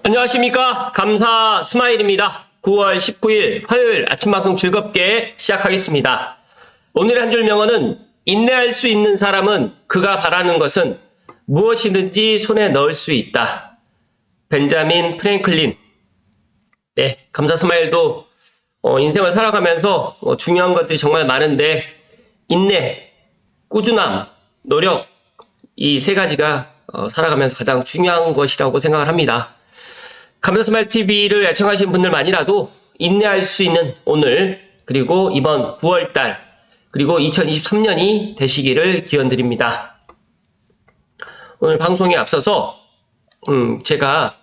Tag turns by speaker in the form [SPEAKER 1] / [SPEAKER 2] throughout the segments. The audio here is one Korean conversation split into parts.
[SPEAKER 1] 안녕하십니까. 감사 스마일입니다. 9월 19일 화요일 아침 방송 즐겁게 시작하겠습니다. 오늘의 한 줄 명언은 인내할 수 있는 사람은 그가 바라는 것은 무엇이든지 손에 넣을 수 있다. 벤자민 프랭클린. 네, 감사 스마일도 인생을 살아가면서 중요한 것들이 정말 많은데 인내, 꾸준함, 노력 이 세 가지가 살아가면서 가장 중요한 것이라고 생각을 합니다. 감사스마일 TV를 애청하시는 분들만이라도 인내할 수 있는 오늘 그리고 이번 9월달 그리고 2023년이 되시기를 기원드립니다. 오늘 방송에 앞서서 제가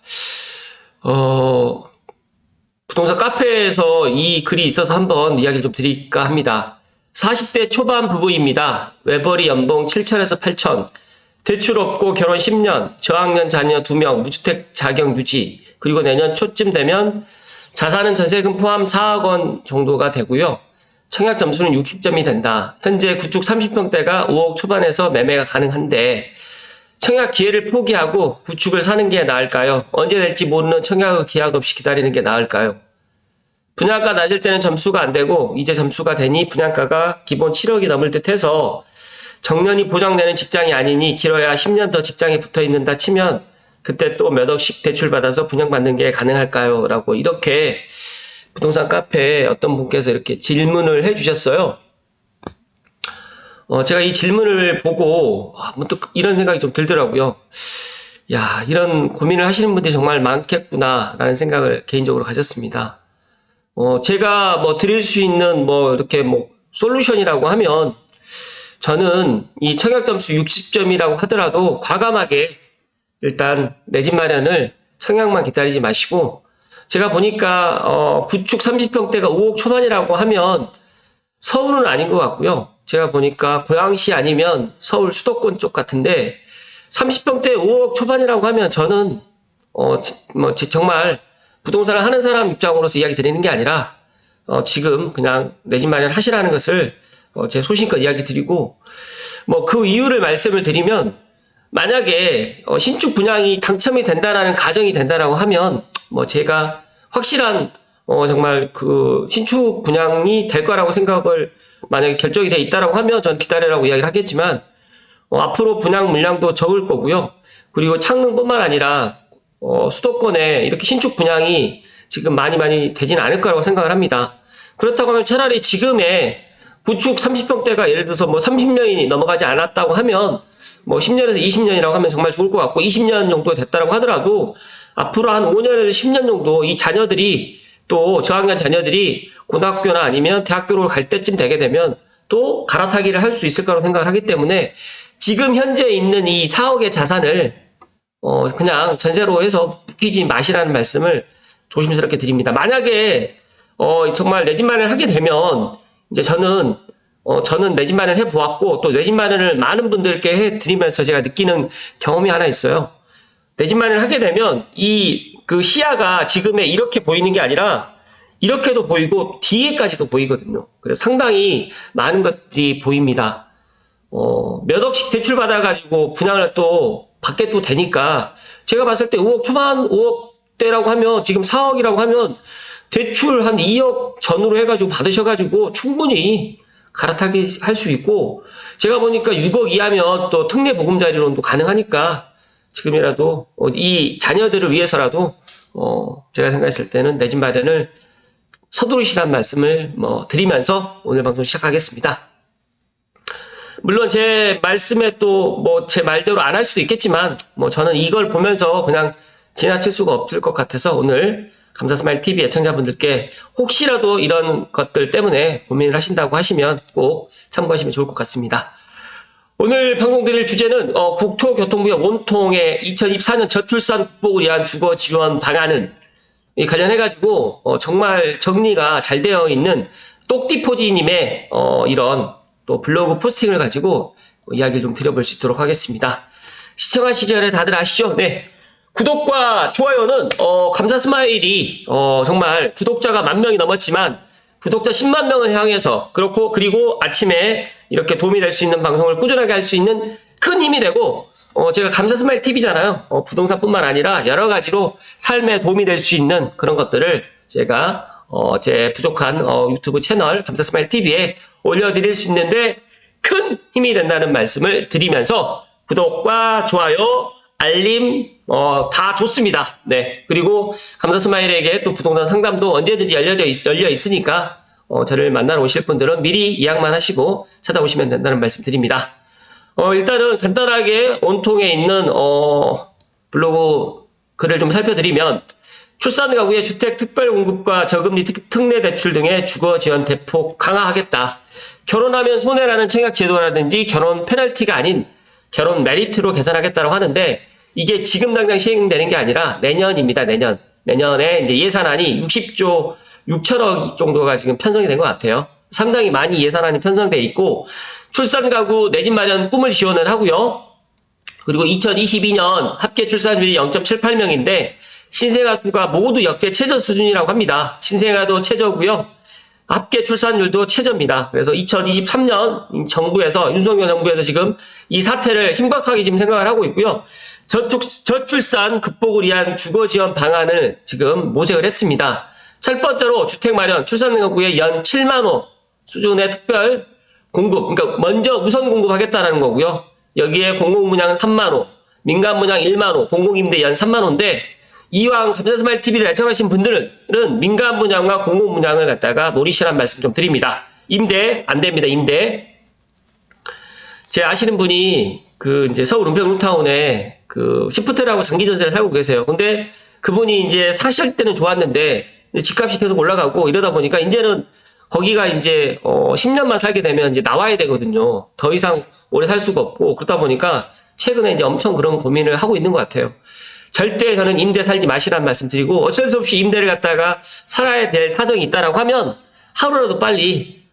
[SPEAKER 1] 부동산 카페에서 이 글이 있어서 한번 이야기를 좀 드릴까 합니다. 40대 초반 부부입니다. 외벌이 연봉 7천에서 8천, 대출 없고 결혼 10년, 저학년 자녀 2명, 무주택 자격 유지, 그리고 내년 초쯤 되면 자산은 전세금 포함 4억 원 정도가 되고요. 청약 점수는 60점이 된다. 현재 구축 30평대가 5억 초반에서 매매가 가능한데 청약 기회를 포기하고 구축을 사는 게 나을까요? 언제 될지 모르는 청약을 기약 없이 기다리는 게 나을까요? 분양가 낮을 때는 점수가 안 되고 이제 점수가 되니 분양가가 기본 7억이 넘을 듯 해서 정년이 보장되는 직장이 아니니 길어야 10년 더 직장에 붙어 있는다 치면 그때 또 몇 억씩 대출받아서 분양받는 게 가능할까요? 라고 이렇게 부동산 카페에 어떤 분께서 이렇게 질문을 해주셨어요. 제가 이 질문을 보고 또 이런 생각이 좀 들더라고요. 야, 이런 고민을 하시는 분들이 정말 많겠구나 라는 생각을 개인적으로 가졌습니다. 제가 드릴 수 있는 이렇게 솔루션이라고 하면 저는 이 청약 점수 60점이라고 하더라도 과감하게 일단 내 집 마련을 청약만 기다리지 마시고 제가 보니까 구축 30평대가 5억 초반이라고 하면 서울은 아닌 것 같고요. 제가 보니까 고양시 아니면 서울 수도권 쪽 같은데 30평대 5억 초반이라고 하면 저는 정말 부동산을 하는 사람 입장으로서 이야기 드리는 게 아니라 지금 그냥 내 집 마련 하시라는 것을 제 소신껏 이야기 드리고 그 이유를 말씀을 드리면 만약에 신축 분양이 당첨이 된다라는 가정이 된다라고 하면 제가 확실한 정말 그 신축 분양이 될 거라고 생각을 만약에 결정이 돼 있다라고 하면 전 기다리라고 이야기를 하겠지만 앞으로 분양 물량도 적을 거고요. 그리고 창릉뿐만 아니라 수도권에 이렇게 신축 분양이 지금 많이 되지는 않을 거라고 생각을 합니다. 그렇다고 하면 차라리 지금의 구축 30평대가 예를 들어서 30년이 넘어가지 않았다고 하면 10년에서 20년이라고 하면 정말 좋을 것 같고 20년 정도 됐다라고 하더라도 앞으로 한 5년에서 10년 정도 이 자녀들이 또 저학년 자녀들이 고등학교나 아니면 대학교로 갈 때쯤 되게 되면 또 갈아타기를 할 수 있을 거라고 생각을 하기 때문에 지금 현재 있는 이 4억의 자산을 그냥 전세로 해서 묶이지 마시라는 말씀을 조심스럽게 드립니다. 만약에 정말 내 집 마련을 하게 되면 이제 저는 내 집 마련을 해보았고 또 내 집 마련을 많은 분들께 해드리면서 제가 느끼는 경험이 하나 있어요. 내 집 마련을 하게 되면 그 시야가 지금의 이렇게 보이는 게 아니라 이렇게도 보이고 뒤에까지도 보이거든요. 그래서 상당히 많은 것들이 보입니다. 몇 억씩 대출 받아가지고 분양을 또 받게 또 되니까 제가 봤을 때 5억 초반 5억대라고 하면 지금 4억이라고 하면 대출 한 2억 전후로 해가지고 받으셔가지고 충분히 갈아타기 할 수 있고 제가 보니까 6억 이하면 또 특례 보금자리론도 가능하니까 지금이라도 이 자녀들을 위해서라도 제가 생각했을 때는 내 집 마련을 서두르시란 말씀을 드리면서 오늘 방송 시작하겠습니다. 물론 제 말씀에 또 제 말대로 안 할 수도 있겠지만 저는 이걸 보면서 그냥 지나칠 수가 없을 것 같아서 오늘 감사스마일 TV 애청자분들께 혹시라도 이런 것들 때문에 고민을 하신다고 하시면 꼭 참고하시면 좋을 것 같습니다. 오늘 방송 드릴 주제는 국토교통부의 원통의 2024년 저출산 극복을 위한 주거 지원 방안은 관련해가지고 정말 정리가 잘 되어 있는 똑띠포지님의 이런 또 블로그 포스팅을 가지고 이야기를 좀 드려볼 수 있도록 하겠습니다. 시청하시기 전에 다들 아시죠? 네. 구독과 좋아요는 감사 스마일이 정말 구독자가 10,000명이 넘었지만 구독자 10만 명을 향해서 그리고 아침에 이렇게 도움이 될 수 있는 방송을 꾸준하게 할 수 있는 큰 힘이 되고 제가 감사스마일 TV잖아요. 부동산뿐만 아니라 여러 가지로 삶에 도움이 될 수 있는 그런 것들을 제가 제 부족한 유튜브 채널 감사스마일 TV에 올려드릴 수 있는데 큰 힘이 된다는 말씀을 드리면서 구독과 좋아요, 알림 다 좋습니다. 네, 그리고 감사스마일에게 또 부동산 상담도 언제든지 열려 있으니까 저를 만나러 오실 분들은 미리 예약만 하시고 찾아오시면 된다는 말씀 드립니다. 일단은 간단하게 온통에 있는 블로그 글을 좀 살펴드리면 출산 가구의 주택 특별 공급과 저금리 특례 대출 등의 주거 지원 대폭 강화하겠다. 결혼하면 손해라는 청약 제도라든지 결혼 페널티가 아닌 결혼 메리트로 개선하겠다고 하는데 이게 지금 당장 시행되는 게 아니라 내년입니다. 내년에 이제 예산안이 60조 6천억 정도가 지금 편성이 된 것 같아요. 상당히 많이 예산안이 편성되어 있고 출산 가구 내 집 마련 꿈을 지원을 하고요. 그리고 2022년 합계 출산율이 0.78명인데 신생아 수가 모두 역대 최저 수준이라고 합니다. 신생아도 최저고요. 합계 출산율도 최저입니다. 그래서 2023년 정부에서 윤석열 정부에서 지금 이 사태를 심각하게 지금 생각을 하고 있고요. 저출산 극복을 위한 주거 지원 방안을 지금 모색을 했습니다. 첫 번째로 주택 마련 출산 가구의 연 7만 호 수준의 특별 공급, 그러니까 먼저 우선 공급하겠다라는 거고요. 여기에 공공분양은 3만 호, 민간분양 1만 호, 공공임대 연 3만 호인데 이왕 감사스마일 TV를 애청하신 분들은 민간분양과 공공분양을 갖다가 노리시란 말씀 좀 드립니다. 임대 안 됩니다. 임대. 제 아시는 분이 이제 서울 은평 뉴타운에 시프트라고 장기 전세를 살고 계세요. 근데 그분이 이제 사실 때는 좋았는데 집값이 계속 올라가고 이러다 보니까 이제는 거기가 이제 10년만 살게 되면 이제 나와야 되거든요. 더 이상 오래 살 수가 없고 그러다 보니까 최근에 이제 엄청 그런 고민을 하고 있는 것 같아요. 절대 저는 임대 살지 마시라는 말씀 드리고 어쩔 수 없이 임대를 갖다가 살아야 될 사정이 있다라고 하면 하루라도 빨리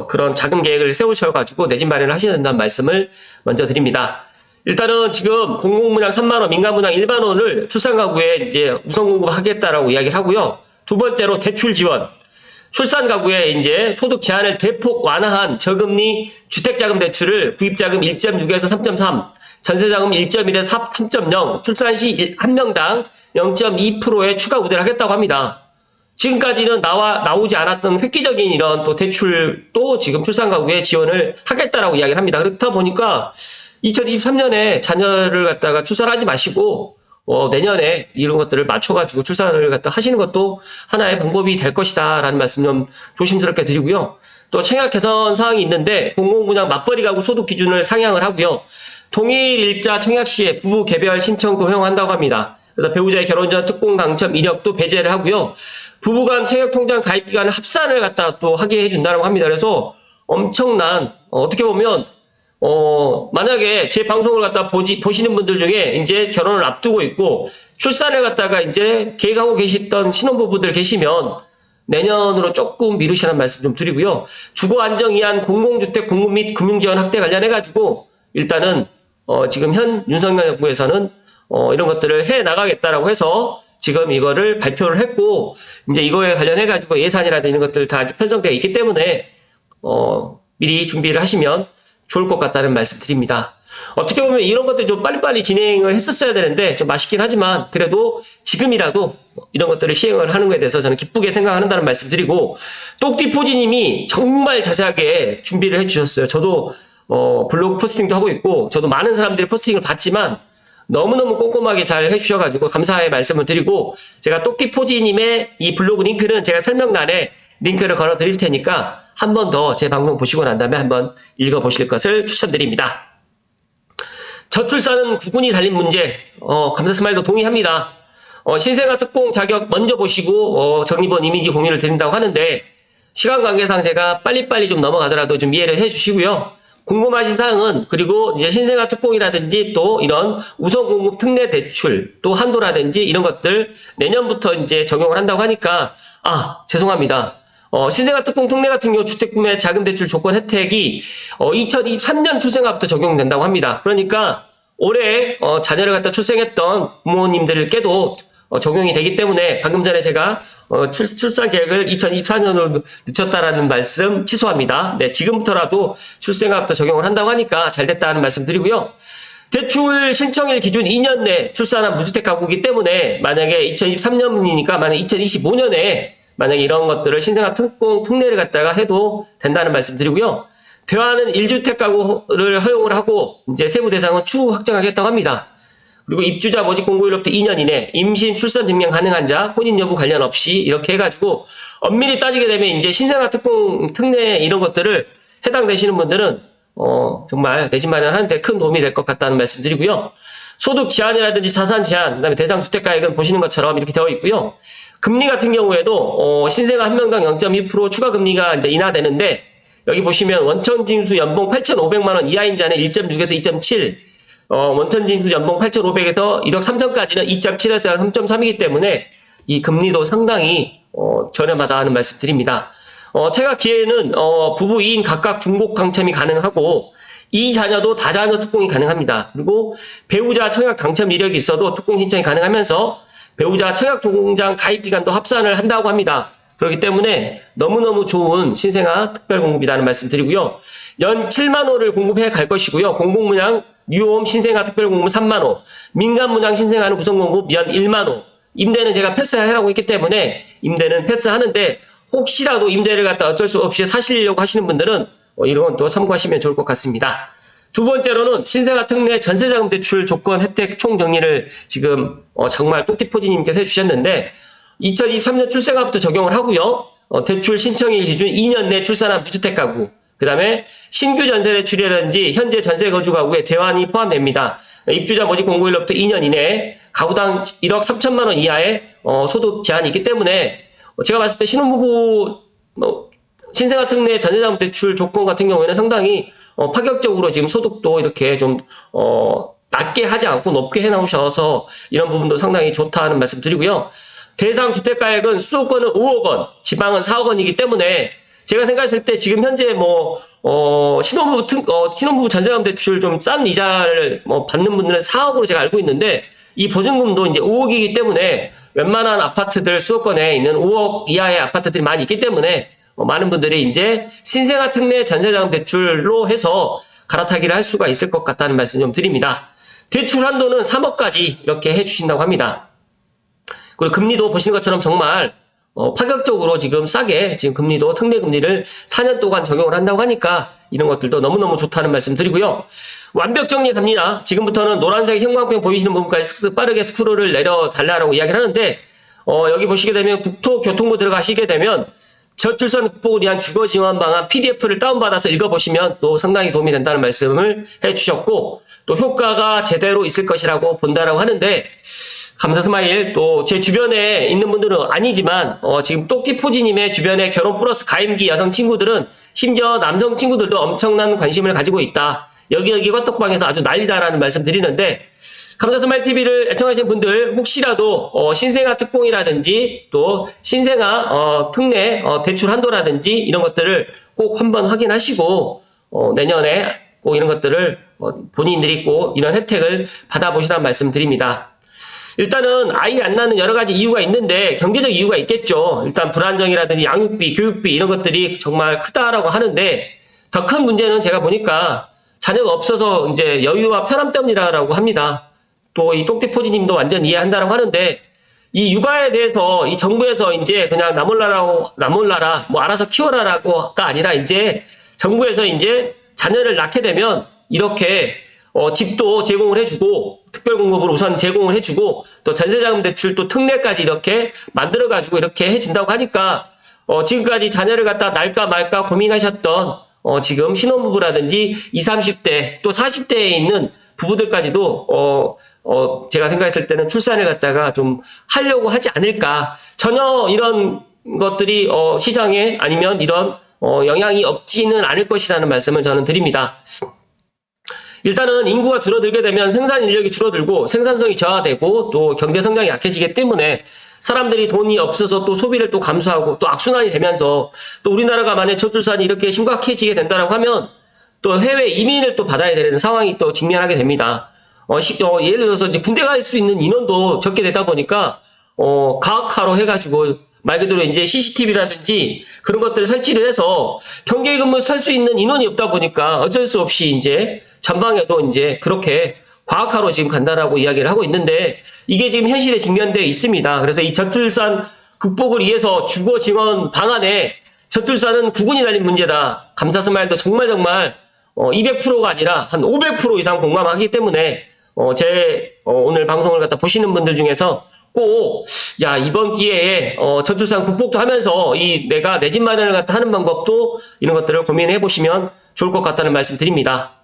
[SPEAKER 1] 그런 자금 계획을 세우셔가지고 내 집 마련을 하셔야 된다는 말씀을 먼저 드립니다. 일단은 지금 공공분양 3만 원, 민간분양 1만 원을 출산 가구에 이제 우선 공급하겠다라고 이야기를 하고요. 두 번째로 대출 지원. 출산 가구에 이제 소득 제한을 대폭 완화한 저금리 주택자금 대출을 구입자금 1.6에서 3.3, 전세자금 1.1에서 3.0, 출산 시 한 명당 0.2%의 추가 우대를 하겠다고 합니다. 지금까지는 나오지 않았던 획기적인 이런 또 대출도 지금 출산 가구에 지원을 하겠다라고 이야기를 합니다. 그렇다 보니까 2023년에 자녀를 갖다가 출산하지 마시고 내년에 이런 것들을 맞춰가지고 출산을 갖다 하시는 것도 하나의 방법이 될 것이다 라는 말씀 좀 조심스럽게 드리고요. 또 청약 개선 사항이 있는데 공공분양 맞벌이 가구 소득 기준을 상향을 하고요. 동일일자 청약 시에 부부 개별 신청도 허용한다고 합니다. 그래서 배우자의 결혼 전 특공 당첨 이력도 배제를 하고요. 부부간 청약 통장 가입 기간을 합산을 갖다 또 하게 해준다고 합니다. 그래서 엄청난 어떻게 보면 만약에 제 방송을 갖다 보시는 분들 중에 이제 결혼을 앞두고 있고 출산을 갖다가 이제 계획하고 계시던 신혼부부들 계시면 내년으로 조금 미루시라는 말씀 좀 드리고요. 주거 안정 위한 공공주택 공급 및 금융지원 확대 관련해가지고 일단은 지금 현 윤석열 정부에서는 이런 것들을 해 나가겠다라고 해서 지금 이거를 발표를 했고 이제 이거에 관련해가지고 예산이라든지 이런 것들 다 편성되어 있기 때문에 미리 준비를 하시면 좋을 것 같다는 말씀 드립니다. 어떻게 보면 이런 것들 좀 빨리빨리 진행을 했었어야 되는데 좀 아쉽긴 하지만 그래도 지금이라도 이런 것들을 시행을 하는 것에 대해서 저는 기쁘게 생각한다는 말씀 드리고 똑띠포지님이 정말 자세하게 준비를 해주셨어요. 저도 블로그 포스팅도 하고 있고 저도 많은 사람들이 포스팅을 봤지만 너무너무 꼼꼼하게 잘 해주셔가지고 감사의 말씀을 드리고 제가 똑띠포지님의 이 블로그 링크는 제가 설명란에 링크를 걸어 드릴 테니까 한 번 더 제 방송 보시고 난 다음에 한번 읽어보실 것을 추천드립니다. 저출산은 국군이 달린 문제, 감사스마일도 동의합니다. 신생아 특공 자격 먼저 보시고 정리본 이미지 공유를 드린다고 하는데 시간 관계상 제가 빨리빨리 좀 넘어가더라도 좀 이해를 해주시고요. 궁금하신 사항은 그리고 이제 신생아 특공이라든지 또 이런 우선 공급 특례 대출 또 한도라든지 이런 것들 내년부터 이제 적용을 한다고 하니까 죄송합니다. 신생아 특공 특례 같은 경우 주택구매 자금 대출 조건 혜택이 2023년 출생아부터 적용된다고 합니다. 그러니까 올해 자녀를 갖다 출생했던 부모님들께도 적용이 되기 때문에 방금 전에 제가 출산 계획을 2024년으로 늦췄다라는 말씀 취소합니다. 네, 지금부터라도 출생아부터 적용을 한다고 하니까 잘 됐다는 말씀 드리고요. 대출 신청일 기준 2년 내 출산한 무주택 가구이기 때문에 만약에 2023년이니까 만약 2025년에 만약에 이런 것들을 신생아 특공 특례를 갖다가 해도 된다는 말씀 드리고요. 대화는 1주택 가구를 허용을 하고 이제 세부 대상은 추후 확정하겠다고 합니다. 그리고 입주자 모집 공고일로부터 2년 이내 임신 출산 증명 가능한 자 혼인 여부 관련 없이 이렇게 해가지고 엄밀히 따지게 되면 이제 신생아 특공 특례 이런 것들을 해당되시는 분들은 정말 내 집 마련하는데 큰 도움이 될 것 같다는 말씀 드리고요. 소득 제한이라든지 자산 제한, 그다음에 대상 주택가액은 보시는 것처럼 이렇게 되어 있고요. 금리 같은 경우에도 신생아 한 명당 0.2% 추가 금리가 이제 인하되는데 여기 보시면 원천 징수 연봉 8,500만 원 이하인 자는 1.6에서 2.7, 원천 징수 연봉 8,500에서 1억 3천까지는 2.7에서 3.3이기 때문에 이 금리도 상당히 저렴하다 하는 말씀 드립니다. 체가 기회는 부부 2인 각각 중복 당첨이 가능하고 이 자녀도 다자녀 특공이 가능합니다. 그리고 배우자 청약 당첨 이력이 있어도 특공 신청이 가능하면서 배우자 청약 통장 가입 기간도 합산을 한다고 합니다. 그렇기 때문에 너무너무 좋은 신생아 특별공급이라는 말씀 드리고요. 연 7만 호를 공급해 갈 것이고요. 공공분양 뉴홈 신생아 특별공급 3만 호, 민간분양 신생아는 구성공급 연 1만 호, 임대는 제가 패스하라고 했기 때문에 임대는 패스하는데 혹시라도 임대를 갖다 어쩔 수 없이 사시려고 하시는 분들은 이런 건 또 참고하시면 좋을 것 같습니다. 두 번째로는 신생아 특례 전세자금 대출 조건 혜택 총정리를 지금 정말 똥띠포지님께서 해주셨는데 2023년 출생아부터 적용을 하고요. 대출 신청일 기준 2년 내 출산한 무주택 가구, 그 다음에 신규 전세 대출이라든지 현재 전세 거주 가구에 대환이 포함됩니다. 입주자 모집 공고일로부터 2년 이내에 가구당 1억 3천만 원 이하의 소득 제한이 있기 때문에 제가 봤을 때 신혼부부 신생아 특례 전세자금 대출 조건 같은 경우에는 상당히 파격적으로 지금 소득도 이렇게 좀 낮게 하지 않고 높게 해놓으셔서 이런 부분도 상당히 좋다는 말씀 드리고요. 대상 주택가액은 수도권은 5억 원, 지방은 4억 원이기 때문에 제가 생각했을 때 지금 현재 신혼부부 전세자금 대출 좀 싼 이자를 받는 분들은 4억으로 제가 알고 있는데 이 보증금도 이제 5억이기 때문에 웬만한 아파트들 수도권에 있는 5억 이하의 아파트들이 많이 있기 때문에 많은 분들이 이제 신생아 특례 전세자금 대출로 해서 갈아타기를 할 수가 있을 것 같다는 말씀 좀 드립니다. 대출 한도는 3억까지 이렇게 해주신다고 합니다. 그리고 금리도 보시는 것처럼 정말 파격적으로 지금 싸게 지금 금리도 특례 금리를 4년 동안 적용을 한다고 하니까 이런 것들도 너무너무 좋다는 말씀 드리고요. 완벽 정리 갑니다. 지금부터는 노란색 형광펜 보이시는 부분까지 빠르게 스크롤을 내려달라고 이야기를 하는데 여기 보시게 되면 국토교통부 들어가시게 되면 저출산 극복을 위한 주거 지원 방안 PDF를 다운받아서 읽어보시면 또 상당히 도움이 된다는 말씀을 해주셨고 또 효과가 제대로 있을 것이라고 본다라고 하는데 감사 스마일 또 제 주변에 있는 분들은 아니지만 지금 똑띠포지님의 주변에 결혼 플러스 가임기 여성 친구들은 심지어 남성 친구들도 엄청난 관심을 가지고 있다. 여기 화떡방에서 아주 난리다라는 말씀 드리는데 감사 스마일 TV를 애청하시는 분들 혹시라도 신생아 특공이라든지 또 신생아 특례 대출 한도라든지 이런 것들을 꼭 한번 확인하시고 내년에 꼭 이런 것들을 본인들이 꼭 이런 혜택을 받아보시라는 말씀 드립니다. 일단은 아이 안 낳는 여러 가지 이유가 있는데 경제적 이유가 있겠죠. 일단 불안정이라든지 양육비, 교육비 이런 것들이 정말 크다라고 하는데 더 큰 문제는 제가 보니까 자녀가 없어서 이제 여유와 편함 때문이라고 합니다. 또 이 똑띠포지님도 완전 이해한다라고 하는데 이 육아에 대해서 이 정부에서 이제 그냥 나 몰라라 뭐 알아서 키워라라고가 아니라 이제 정부에서 이제 자녀를 낳게 되면 이렇게 집도 제공을 해주고 특별공급으로 우선 제공을 해주고 또 전세자금 대출 또 특례까지 이렇게 만들어가지고 이렇게 해준다고 하니까 지금까지 자녀를 갖다 낳을까 말까 고민하셨던 지금 신혼부부라든지 20, 30대 또 40대에 있는 부부들까지도 제가 생각했을 때는 출산을 갖다가 좀 하려고 하지 않을까. 전혀 이런 것들이 시장에 아니면 이런 영향이 없지는 않을 것이라는 말씀을 저는 드립니다. 일단은 인구가 줄어들게 되면 생산 인력이 줄어들고 생산성이 저하되고 또 경제 성장이 약해지기 때문에 사람들이 돈이 없어서 또 소비를 또 감소하고 또 악순환이 되면서 또 우리나라가 만약 저출산이 이렇게 심각해지게 된다고 하면 또 해외 이민을 또 받아야 되는 상황이 또 직면하게 됩니다. 예를 들어서 이제 군대 갈 수 있는 인원도 적게 되다 보니까 가학화로 해가지고 말 그대로 이제 CCTV라든지 그런 것들을 설치를 해서 경계 근무 설 수 있는 인원이 없다 보니까 어쩔 수 없이 이제 전방에도 이제 그렇게 과학화로 지금 간다라고 이야기를 하고 있는데 이게 지금 현실에 직면되어 있습니다. 그래서 이 저출산 극복을 위해서 주거 지원 방안에 저출산은 구군이 달린 문제다. 감사스마일도 정말 200%가 아니라 한 500% 이상 공감하기 때문에 오늘 방송을 갖다 보시는 분들 중에서 꼭 이번 기회에 저출산 극복도 하면서 내가 내 집 마련을 갖다 하는 방법도 이런 것들을 고민해 보시면 좋을 것 같다는 말씀 드립니다.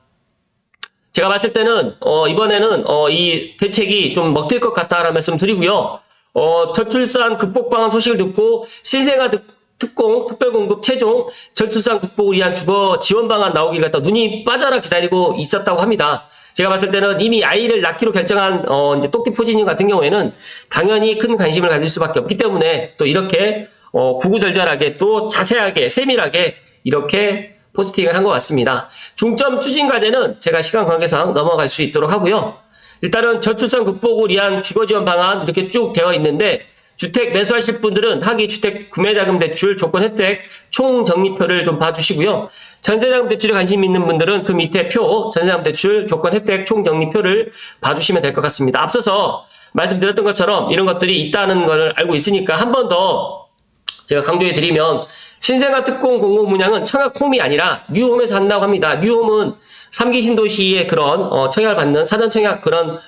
[SPEAKER 1] 제가 봤을 때는 이번에는 이 대책이 좀 먹힐 것 같다라는 말씀 드리고요. 저출산 극복 방안 소식을 듣고 신생아 특공, 특별공급 최종 저출산 극복을 위한 주거 지원 방안 나오기를 갖다 눈이 빠져라 기다리고 있었다고 합니다. 제가 봤을 때는 이미 아이를 낳기로 결정한 이제 똑띠포지님 같은 경우에는 당연히 큰 관심을 가질 수밖에 없기 때문에 또 이렇게 구구절절하게 또 자세하게 세밀하게 이렇게 포스팅을 한 것 같습니다. 중점 추진 과제는 제가 시간 관계상 넘어갈 수 있도록 하고요. 일단은 저출산 극복을 위한 주거 지원 방안 이렇게 쭉 되어 있는데 주택 매수하실 분들은 하기 주택 구매자금 대출 조건 혜택 총 적립표를 좀 봐주시고요. 전세자금 대출에 관심 있는 분들은 그 밑에 표 전세자금 대출 조건 혜택 총 적립표를 봐주시면 될 것 같습니다. 앞서서 말씀드렸던 것처럼 이런 것들이 있다는 걸 알고 있으니까 한 번 더 제가 강조해 드리면 신생아 특공 공공 분양은 청약홈이 아니라 뉴홈에서 한다고 합니다. 뉴홈은 3기 신도시의 그런 청약을 받는 사전 청약 그런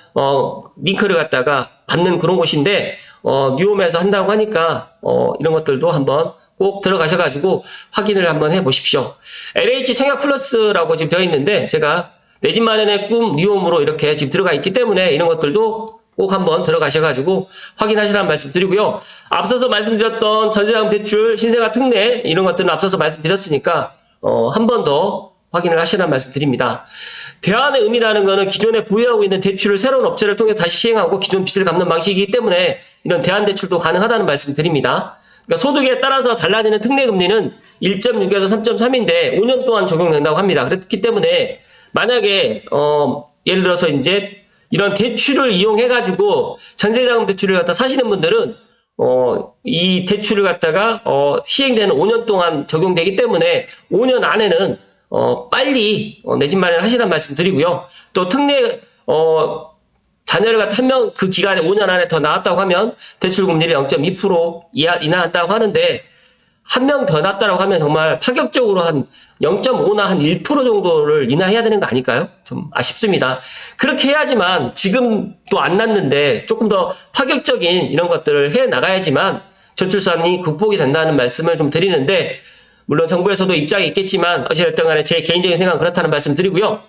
[SPEAKER 1] 링크를 갖다가 받는 그런 곳인데 뉴홈에서 한다고 하니까 이런 것들도 한번 꼭 들어가셔가지고 확인을 한번 해보십시오. LH 청약 플러스라고 지금 되어 있는데 제가 내 집 마련의 꿈 뉴홈으로 이렇게 지금 들어가 있기 때문에 이런 것들도 꼭 한번 들어가셔가지고 확인하시라는 말씀 드리고요. 앞서서 말씀드렸던 전세자금 대출, 신생아 특례 이런 것들은 앞서서 말씀드렸으니까 한 번 더 확인을 하시라는 말씀 드립니다. 대안의 의미라는 것은 기존에 보유하고 있는 대출을 새로운 업체를 통해 다시 시행하고 기존 빚을 갚는 방식이기 때문에 이런 대안 대출도 가능하다는 말씀 드립니다. 그러니까 소득에 따라서 달라지는 특례 금리는 1.6에서 3.3인데 5년 동안 적용된다고 합니다. 그렇기 때문에 만약에 예를 들어서 이제 이런 대출을 이용해가지고 전세자금 대출을 갖다 사시는 분들은 이 대출을 갖다가 시행되는 5년 동안 적용되기 때문에 5년 안에는 빨리 내 집 마련을 하시라는 말씀 드리고요. 또 특례 자녀를 갖다 한 명 그 기간에 5년 안에 더 낳았다고 하면 대출 금리를 0.2% 인하한다고 하는데 한 명 더 낳았다고 하면 정말 파격적으로 한 0.5나 한 1% 정도를 인하해야 되는 거 아닐까요? 좀 아쉽습니다. 그렇게 해야지만 지금 또 안 낳는데 조금 더 파격적인 이런 것들을 해 나가야지만 저출산이 극복이 된다는 말씀을 좀 드리는데 물론 정부에서도 입장이 있겠지만 어찌됐든 간에 제 개인적인 생각은 그렇다는 말씀 드리고요.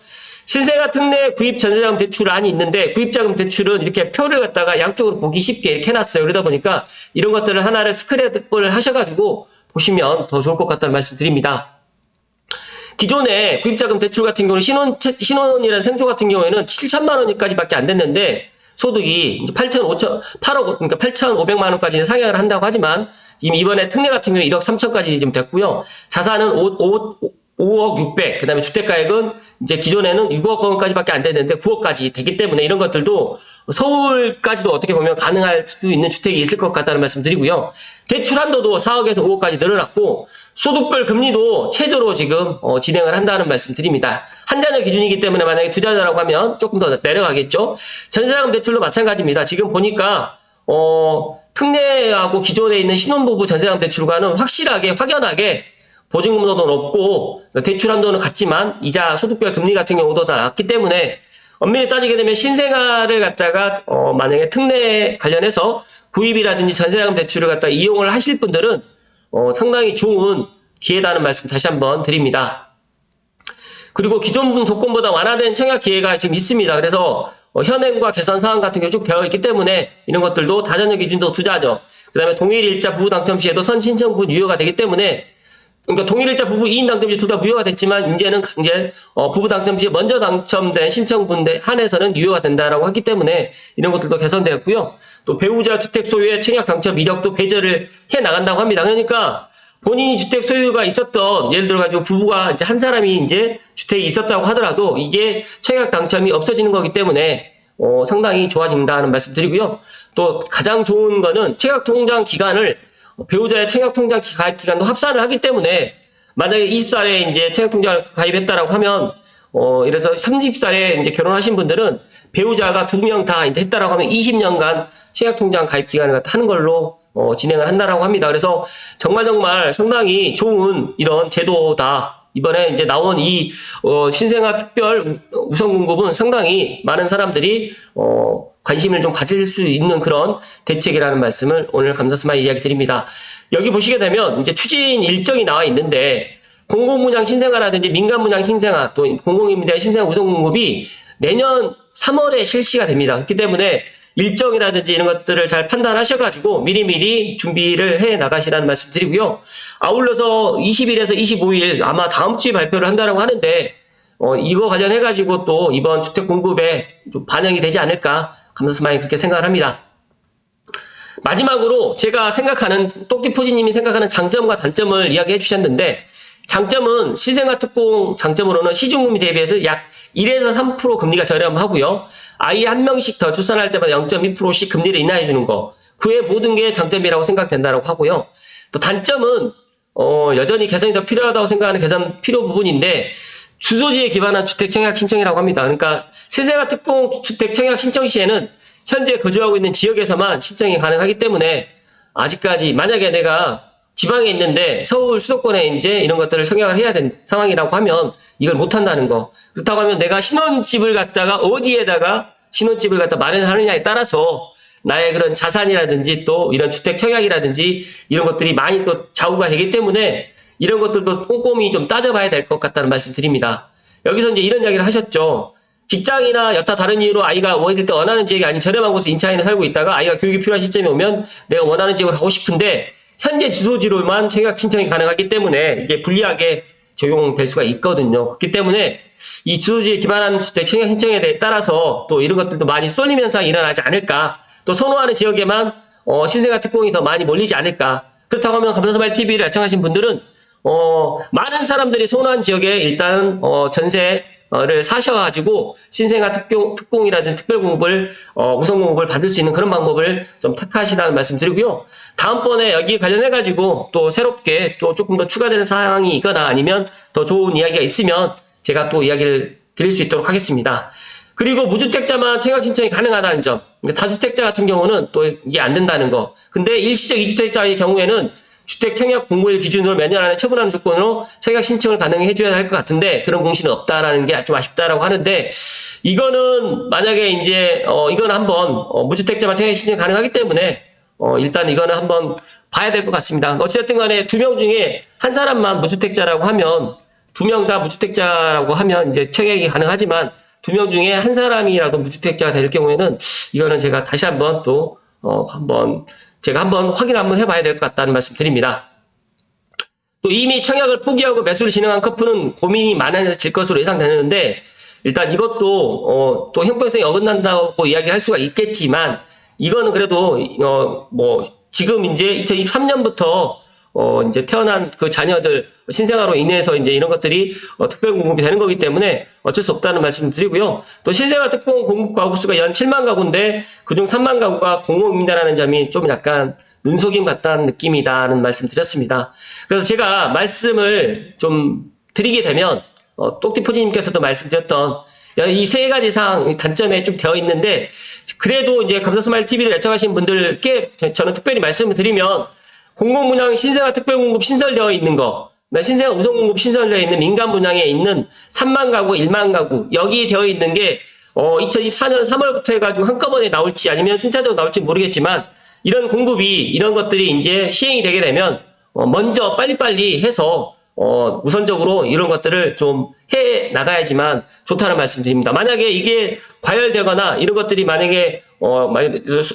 [SPEAKER 1] 신생아 특례 구입 전세자금 대출안이 있는데 구입자금 대출은 이렇게 표를 갖다가 양쪽으로 보기 쉽게 이렇게 해놨어요. 그러다 보니까 이런 것들을 하나를 스크랩을 하셔가지고 보시면 더 좋을 것 같다는 말씀 드립니다. 기존에 구입자금 대출 같은 경우는 신혼이라는 생조 같은 경우에는 7천만 원까지밖에 안 됐는데 소득이 이제 8억, 그러니까 8,500만 원까지는 상향을 한다고 하지만 지금 이번에 특례 같은 경우에 1억 3천까지 지금 됐고요. 자산은 5억 600, 그 다음에 주택가액은 이제 기존에는 6억 원까지밖에 안 됐는데 9억까지 되기 때문에 이런 것들도 서울까지도 어떻게 보면 가능할 수 있는 주택이 있을 것 같다는 말씀 드리고요. 대출 한도도 4억에서 5억까지 늘어났고 소득별 금리도 최저로 지금 진행을 한다는 말씀 드립니다. 한 자녀 기준이기 때문에 만약에 두 자녀라고 하면 조금 더 내려가겠죠. 전세자금 대출도 마찬가지입니다. 지금 보니까 특례하고 기존에 있는 신혼부부 전세자금 대출과는 확연하게 보증금도도 높고 대출 한도는 같지만 이자 소득별 금리 같은 경우도 다 낮기 때문에 엄밀히 따지게 되면 신생아를 갖다가 만약에 특례 관련해서 구입이라든지 전세자금 대출을 갖다 이용을 하실 분들은 상당히 좋은 기회다는 말씀 다시 한번 드립니다. 그리고 기존 조건보다 완화된 청약 기회가 지금 있습니다. 그래서 현행과 개선 사항 같은 게 쭉 되어 있기 때문에 이런 것들도 다자녀 기준도 두 자녀, 그 다음에 동일일자 부부 당첨 시에도 선신청분 유효가 되기 때문에 그러니까 동일일자 부부 2인 당첨 시 둘 다 무효가 됐지만 이제는 이제 부부 당첨 시에 먼저 당첨된 신청분에 한해서는 유효가 된다라고 했기 때문에 이런 것들도 개선되었고요. 또 배우자 주택 소유의 청약 당첨 이력도 배제를 해 나간다고 합니다. 그러니까 본인이 주택 소유가 있었던 예를 들어 가지고 부부가 이제 한 사람이 이제 주택이 있었다고 하더라도 이게 청약 당첨이 없어지는 거기 때문에 상당히 좋아진다는 말씀 드리고요. 또 가장 좋은 거는 청약 통장 기간을 배우자의 청약통장 가입 기간도 합산을 하기 때문에 만약에 20살에 이제 청약통장을 가입했다라고 하면 이래서 30살에 이제 결혼하신 분들은 배우자가 2명 다 이제 했다라고 하면 20년간 청약통장 가입 기간을 하는 걸로 진행을 한다라고 합니다. 그래서 정말 상당히 좋은 이런 제도다. 이번에 이제 나온 이 신생아 특별 우선 공급은 상당히 많은 사람들이 관심을 좀 가질 수 있는 그런 대책이라는 말씀을 오늘 감사스마이 이야기 드립니다. 여기 보시게 되면 이제 추진 일정이 나와 있는데 공공분양 신생아라든지 민간분양 신생아 또 공공임대 신생아 우선 공급이 내년 3월에 실시가 됩니다. 그렇기 때문에 일정이라든지 이런 것들을 잘 판단하셔가지고 미리미리 준비를 해 나가시라는 말씀 드리고요. 아울러서 20일에서 25일 아마 다음 주에 발표를 한다라고 하는데 이거 관련해가지고 또 이번 주택 공급에 좀 반영이 되지 않을까 감사스마이 그렇게 생각을 합니다. 마지막으로 제가 생각하는 똑띠포지님이 생각하는 장점과 단점을 이야기해 주셨는데 장점은 신생아 특공 장점으로는 시중금리 대비해서 약 1에서 3% 금리가 저렴하고요. 아이 한 명씩 더 출산할 때마다 0.2%씩 금리를 인하해 주는 거. 그 외 모든 게 장점이라고 생각된다고 하고요. 또 단점은 여전히 개선이 더 필요하다고 생각하는 개선 필요 부분인데 주소지에 기반한 주택 청약 신청이라고 합니다. 그러니까 신생아 특공 주택 청약 신청 시에는 현재 거주하고 있는 지역에서만 신청이 가능하기 때문에 아직까지 만약에 내가 지방에 있는데 서울 수도권에 이제 이런 것들을 청약을 해야 되는 상황이라고 하면 이걸 못 한다는 거. 그렇다고 하면 내가 신혼집을 갖다가 어디에다가 신혼집을 갖다 마련하느냐에 따라서 나의 그런 자산이라든지 또 이런 주택 청약이라든지 이런 것들이 많이 또 좌우가 되기 때문에 이런 것들도 꼼꼼히 좀 따져봐야 될 것 같다는 말씀 드립니다. 여기서 이제 이런 이야기를 하셨죠. 직장이나 여타 다른 이유로 아이가 어릴 때 원하는 지역이 아닌 저렴한 곳에 인차인에 살고 있다가 아이가 교육이 필요한 시점에 오면 내가 원하는 지역으로 가고 싶은데 현재 주소지로만 청약 신청이 가능하기 때문에 이게 불리하게 적용될 수가 있거든요. 그렇기 때문에 이 주소지에 기반한 주택 청약 신청에 따라서 또 이런 것들도 많이 쏠림 현상이 일어나지 않을까. 또 선호하는 지역에만 신생아 특공이 더 많이 몰리지 않을까. 그렇다고 하면 감사스마일 TV를 애청하신 분들은 많은 사람들이 선호한 지역에 일단 전세를 사셔가지고 신생아 특공이라든지 특별공급을 우선 공급을 받을 수 있는 그런 방법을 좀 택하시라는 말씀 드리고요. 다음번에 여기 관련해가지고 또 새롭게 또 조금 더 추가되는 사항이 있거나 아니면 더 좋은 이야기가 있으면 제가 또 이야기를 드릴 수 있도록 하겠습니다. 그리고 무주택자만 청약 신청이 가능하다는 점. 다주택자 같은 경우는 또 이게 안 된다는 거. 근데 일시적 2주택자의 경우에는 주택 청약 공고일 기준으로 몇 년 안에 처분하는 조건으로 청약 신청을 가능해 줘야 할 것 같은데 그런 공시는 없다라는 게 좀 아쉽다라고 하는데 이거는 만약에 이제 이건 한번 무주택자만 청약 신청이 가능하기 때문에 일단 이거는 한번 봐야 될 것 같습니다. 어쨌든 간에 2명 중에 한 사람만 무주택자라고 하면 2명 다 무주택자라고 하면 이제 청약이 가능하지만 2명 중에 한 사람이라도 무주택자가 될 경우에는 이거는 제가 다시 한번 또 제가 한번 확인 한번 해봐야 될 것 같다는 말씀 드립니다. 또 이미 청약을 포기하고 매수를 진행한 커플은 고민이 많아질 것으로 예상되는데 일단 이것도 또 형평성이 어긋난다고 이야기할 수가 있겠지만 이거는 그래도 지금 이제 2023년부터 이제 태어난 그 자녀들 신생아로 인해서 이제 이런 것들이 특별 공급이 되는 거기 때문에 어쩔 수 없다는 말씀 드리고요. 또 신생아 특별 공급 가구 수가 연 7만 가구인데 그중 3만 가구가 공공임대라는 점이 좀 약간 눈속임 같다는 느낌이다는 말씀 드렸습니다. 그래서 제가 말씀을 좀 드리게 되면 똑띠포지님께서도 말씀드렸던 이 세 가지 사항 단점에 좀 되어 있는데 그래도 이제 감사스마일 TV를 애청하신 분들께 저는 특별히 말씀을 드리면 공공분양 신생아 특별공급 신설되어 있는 거, 신생아 우선공급 신설되어 있는 민간 분양에 있는 3만 가구, 1만 가구 여기 되어 있는 게 2024년 3월부터 해가지고 한꺼번에 나올지 아니면 순차적으로 나올지 모르겠지만 이런 공급이 이런 것들이 이제 시행이 되게 되면 먼저 빨리빨리 해서 우선적으로 이런 것들을 좀 해 나가야지만 좋다는 말씀드립니다. 만약에 이게 과열되거나 이런 것들이 만약에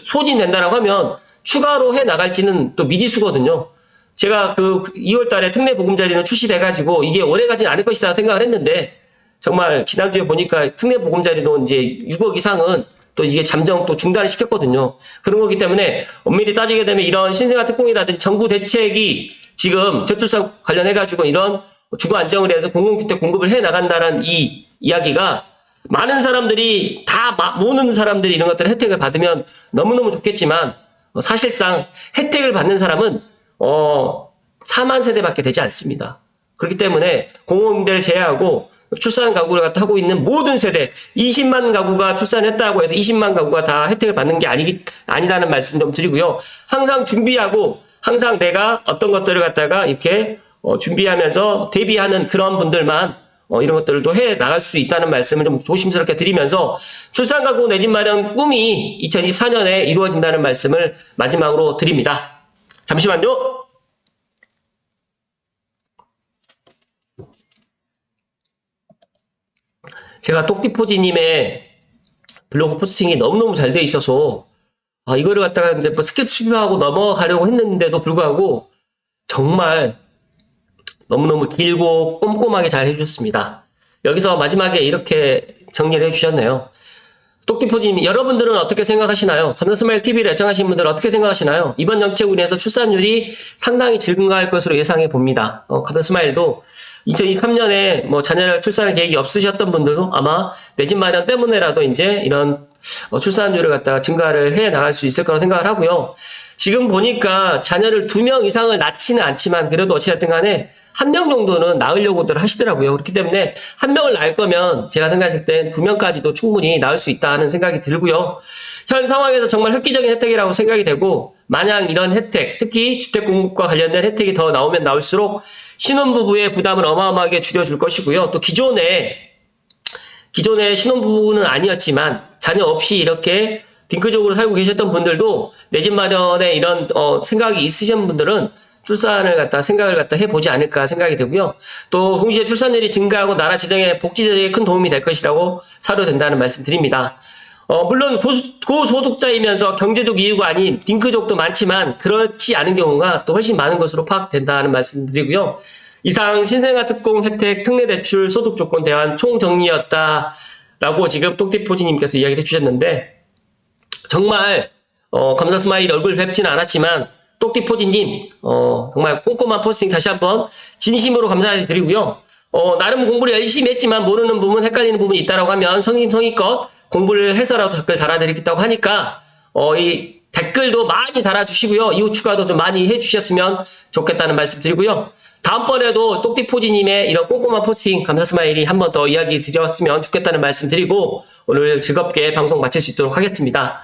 [SPEAKER 1] 소진된다라고 하면 추가로 해 나갈지는 또 미지수거든요. 제가 그 2월 달에 특례 보금자리는 출시돼가지고 이게 오래 가진 않을 것이다 생각을 했는데 정말 지난주에 보니까 특례 보금자리로 이제 6억 이상은 또 이게 잠정 또 중단을 시켰거든요. 그런 거기 때문에 엄밀히 따지게 되면 이런 신생아 특공이라든지 정부 대책이 지금 저출산 관련해가지고 이런 주거 안정을 해서 공공주택 공급을 해 나간다는 이 이야기가 많은 사람들이 모든 사람들이 이런 것들 혜택을 받으면 너무너무 좋겠지만 사실상 혜택을 받는 사람은 4만 세대밖에 되지 않습니다. 그렇기 때문에 공공임대를 제외하고 출산 가구를 갖다 하고 있는 모든 세대 20만 가구가 출산했다고 해서 20만 가구가 다 혜택을 받는 게 아니라는 말씀 좀 드리고요. 항상 준비하고 항상 내가 어떤 것들을 갖다가 이렇게 준비하면서 대비하는 그런 분들만 이런 것들도 해 나갈 수 있다는 말씀을 좀 조심스럽게 드리면서 출산 가구 내 집 마련 꿈이 2024년에 이루어진다는 말씀을 마지막으로 드립니다. 잠시만요. 제가 똑띠포지님의 블로그 포스팅이 너무너무 잘 돼 있어서 이거를 갖다가 이제 뭐 스킵하고 넘어가려고 했는데도 불구하고 정말 너무너무 길고 꼼꼼하게 잘 해주셨습니다. 여기서 마지막에 이렇게 정리를 해주셨네요. 똑띠포지님, 여러분들은 어떻게 생각하시나요? 감사스마일TV를 애청하시는 분들은 어떻게 생각하시나요? 이번 정책으로 인해서 출산율이 상당히 증가할 것으로 예상해 봅니다. 감사스마일도 2023년에 뭐 자녀를 출산할 계획이 없으셨던 분들도 아마 내 집 마련 때문에라도 이제 이런 출산율을 갖다가 증가를 해 나갈 수 있을 거라고 생각을 하고요. 지금 보니까 자녀를 2명 이상을 낳지는 않지만 그래도 어찌됐든 간에 1명 정도는 낳으려고들 하시더라고요. 그렇기 때문에 1명을 낳을 거면 제가 생각했을 땐 2명까지도 충분히 낳을 수 있다는 생각이 들고요. 현 상황에서 정말 획기적인 혜택이라고 생각이 되고 만약 이런 혜택, 특히 주택공급과 관련된 혜택이 더 나오면 나올수록 신혼부부의 부담을 어마어마하게 줄여줄 것이고요. 또 기존에 신혼부부는 아니었지만 자녀 없이 이렇게 딩크족으로 살고 계셨던 분들도 내 집 마련에 이런 생각이 있으신 분들은 출산을 갖다 생각을 갖다 해보지 않을까 생각이 되고요. 또 동시에 출산율이 증가하고 나라 재정에 복지적에 큰 도움이 될 것이라고 사료된다는 말씀 드립니다. 물론 고소득자이면서 경제적 이유가 아닌 딩크족도 많지만 그렇지 않은 경우가 또 훨씬 많은 것으로 파악된다는 말씀 드리고요. 이상 신생아 특공 혜택 특례대출 소득 조건 대안 총정리였다라고 지금 똑띠포지님께서 이야기를 해주셨는데 정말 감사스마일 얼굴 뵙지는 않았지만 똑띠포지님 정말 꼼꼼한 포스팅 다시 한번 진심으로 감사드리고요. 나름 공부를 열심히 했지만 모르는 부분 헷갈리는 부분이 있다고 하면 성심성의껏 공부를 해서라도 댓글 달아드리겠다고 하니까 이 댓글도 많이 달아주시고요. 이후 추가도 좀 많이 해주셨으면 좋겠다는 말씀 드리고요. 다음번에도 똑띠포지님의 이런 꼼꼼한 포스팅 감사스마일이 한 번 더 이야기 드렸으면 좋겠다는 말씀 드리고 오늘 즐겁게 방송 마칠 수 있도록 하겠습니다.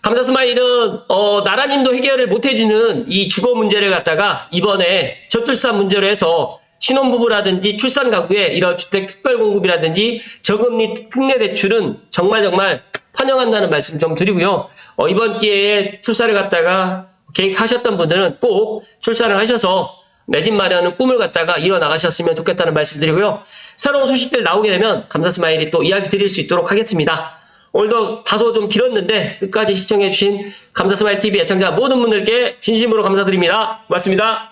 [SPEAKER 1] 감사스마일은 나라님도 해결을 못해주는 이 주거 문제를 갖다가 이번에 저출산 문제로 해서 신혼부부라든지 출산 가구에 이런 주택 특별공급이라든지 저금리 특례대출은 정말 환영한다는 말씀 좀 드리고요. 이번 기회에 출산을 갖다가 계획하셨던 분들은 꼭 출산을 하셔서 내 집 마련은 꿈을 갖다가 이뤄나가셨으면 좋겠다는 말씀 드리고요. 새로운 소식들 나오게 되면 감사스마일이 또 이야기 드릴 수 있도록 하겠습니다. 오늘도 다소 좀 길었는데 끝까지 시청해주신 감사스마일TV 애청자 모든 분들께 진심으로 감사드립니다. 고맙습니다.